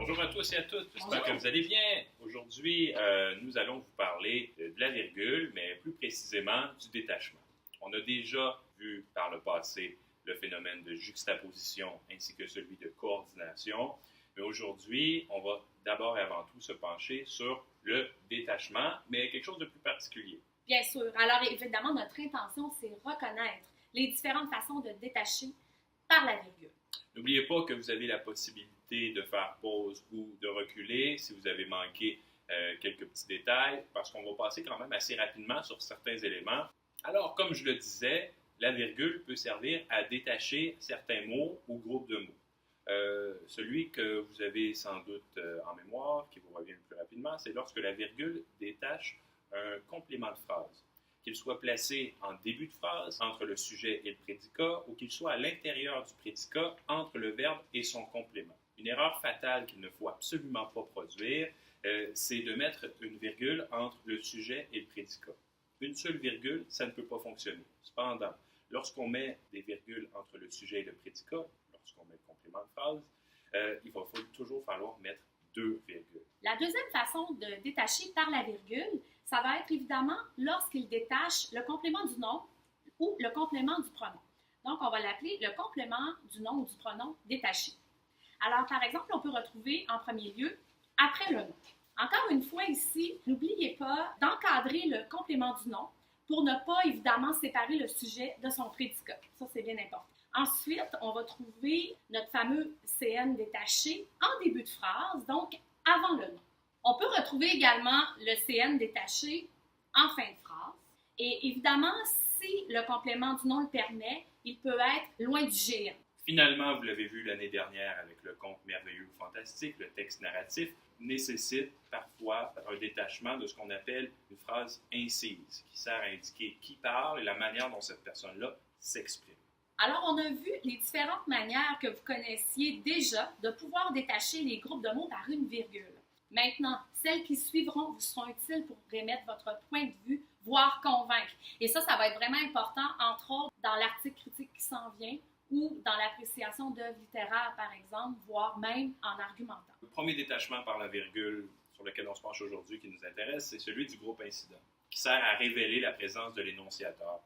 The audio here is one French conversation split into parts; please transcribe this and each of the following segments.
Bonjour à tous et à toutes, j'espère que vous allez bien. Aujourd'hui, nous allons vous parler de la virgule, mais plus précisément du détachement. On a déjà vu par le passé le phénomène de juxtaposition ainsi que celui de coordination, mais aujourd'hui, on va d'abord et avant tout se pencher sur le détachement, mais quelque chose de plus particulier. Bien sûr. Alors évidemment, notre intention, c'est reconnaître les différentes façons de détacher par la virgule. N'oubliez pas que vous avez la possibilité de faire pause ou de reculer si vous avez manqué quelques petits détails, parce qu'on va passer quand même assez rapidement sur certains éléments. Alors, comme je le disais, la virgule peut servir à détacher certains mots ou groupes de mots. Celui que vous avez sans doute en mémoire, qui vous revient le plus rapidement, c'est lorsque la virgule détache un complément de phrase. Qu'il soit placé en début de phrase, entre le sujet et le prédicat, ou qu'il soit à l'intérieur du prédicat, entre le verbe et son complément. Une erreur fatale qu'il ne faut absolument pas produire, c'est de mettre une virgule entre le sujet et le prédicat. Une seule virgule, ça ne peut pas fonctionner. Cependant, lorsqu'on met des virgules entre le sujet et le prédicat, lorsqu'on met le complément de phrase, il va toujours falloir mettre deux virgules. La deuxième façon de détacher par la virgule, ça va être évidemment lorsqu'il détache le complément du nom ou le complément du pronom. Donc, on va l'appeler le complément du nom ou du pronom détaché. Alors, par exemple, on peut retrouver en premier lieu après le nom. Encore une fois ici, n'oubliez pas d'encadrer le complément du nom pour ne pas évidemment séparer le sujet de son prédicat. Ça, c'est bien important. Ensuite, on va trouver notre fameux CN détaché en début de phrase, donc avant le nom. On peut retrouver également le CN détaché en fin de phrase. Et évidemment, si le complément du nom le permet, il peut être loin du GN. Finalement, vous l'avez vu l'année dernière avec le conte merveilleux ou fantastique, le texte narratif nécessite parfois un détachement de ce qu'on appelle une phrase incise, qui sert à indiquer qui parle et la manière dont cette personne-là s'exprime. Alors, on a vu les différentes manières que vous connaissiez déjà de pouvoir détacher les groupes de mots par une virgule. Maintenant, celles qui suivront vous seront utiles pour remettre votre point de vue, voire convaincre. Et ça va être vraiment important, entre autres, dans l'article critique qui s'en vient ou dans l'appréciation d'œuvres littéraires, par exemple, voire même en argumentant. Le premier détachement par la virgule sur lequel on se penche aujourd'hui qui nous intéresse, c'est celui du groupe incident, qui sert à révéler la présence de l'énonciateur,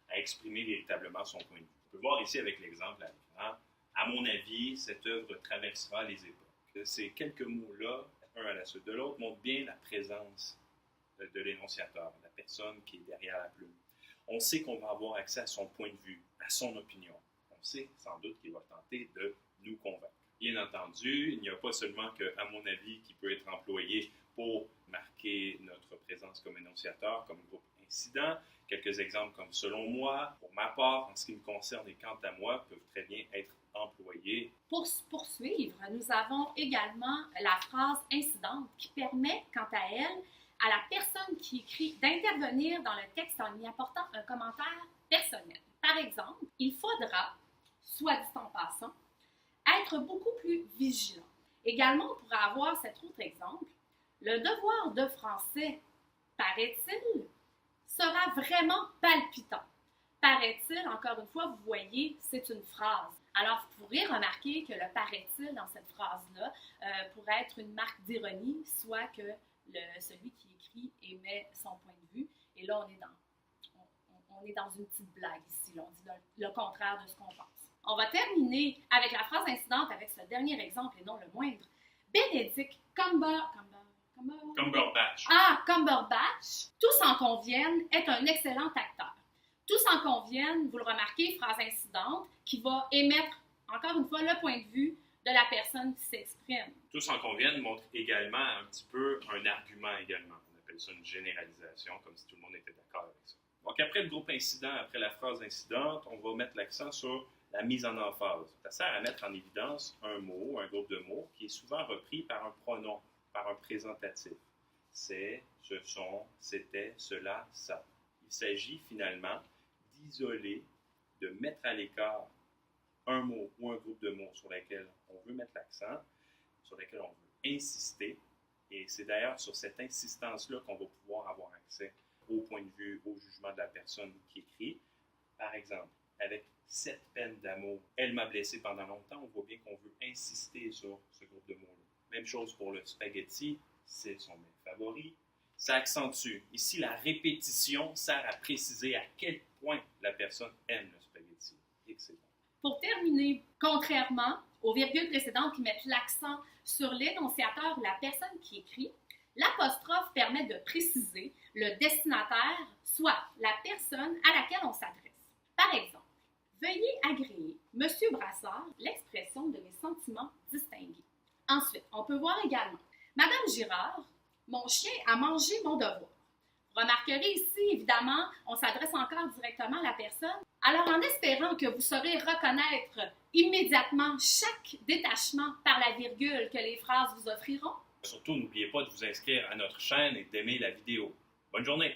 à exprimer véritablement son point de vue. On peut voir ici avec l'exemple à l'écran, à mon avis, cette œuvre traversera les époques. Ces quelques mots-là, un à la suite de l'autre, montrent bien la présence de l'énonciateur, la personne qui est derrière la plume. On sait qu'on va avoir accès à son point de vue, à son opinion. On sait sans doute qu'il va tenter de nous convaincre. Bien entendu, il n'y a pas seulement que, à mon avis, qui peut être employé pour marquer notre présence comme énonciateur, comme groupe incident. Quelques exemples comme selon moi, pour ma part, en ce qui me concerne et quant à moi, peuvent très bien être employés. Pour poursuivre, nous avons également la phrase incidente qui permet, quant à elle, à la personne qui écrit d'intervenir dans le texte en y apportant un commentaire personnel. Par exemple, il faudra, soit dit en passant, être beaucoup plus vigilant. Également, on pourrait avoir cet autre exemple. Le devoir de français, paraît-il, sera vraiment palpitant. Paraît-il, encore une fois, vous voyez, c'est une phrase. Alors, vous pourrez remarquer que le paraît-il dans cette phrase-là pourrait être une marque d'ironie, soit que celui qui écrit émet son point de vue. Et là, on est dans une petite blague ici. Là, on dit le contraire de ce qu'on pense. On va terminer avec la phrase incidente avec ce dernier exemple et non le moindre. Benedict Cumberbatch. Cumberbatch, tous en conviennent, est un excellent acteur. Tous en conviennent, vous le remarquez, phrase incidente qui va émettre, encore une fois, le point de vue de la personne qui s'exprime. Tous en conviennent montre également un petit peu un argument également. On appelle ça une généralisation, comme si tout le monde était d'accord avec ça. Donc après le groupe incident, après la phrase incidente, on va mettre l'accent sur la mise en emphase. Ça sert à mettre en évidence un mot, un groupe de mots, qui est souvent repris par un pronom, par un présentatif. C'est, ce sont, c'était, cela, ça. Il s'agit finalement d'isoler, de mettre à l'écart un mot ou un groupe de mots sur lesquels on veut mettre l'accent, sur lesquels on veut insister. Et c'est d'ailleurs sur cette insistance-là qu'on va pouvoir avoir accès au point de vue, au jugement de la personne qui écrit. Par exemple, avec cette peine d'amour, elle m'a blessé pendant longtemps, on voit bien qu'on veut insister sur ce groupe de mots-là. Même chose pour le spaghetti, c'est son mets favori. Ça accentue. Ici, la répétition sert à préciser à quel point la personne aime le spaghetti et que c'est bon. Pour terminer, contrairement aux virgules précédentes qui mettent l'accent sur l'énonciateur ou la personne qui écrit, l'apostrophe permet de préciser le destinataire, soit la personne à laquelle on s'adresse. Par exemple, veuillez agréer Monsieur Brassard l'expression de mes sentiments distingués. Ensuite, on peut voir également Madame Girard, mon chien a mangé mon devoir. Vous remarquerez ici, évidemment, on s'adresse encore directement à la personne. Alors, en espérant que vous saurez reconnaître immédiatement chaque détachement par la virgule que les phrases vous offriront. Surtout, n'oubliez pas de vous inscrire à notre chaîne et d'aimer la vidéo. Bonne journée!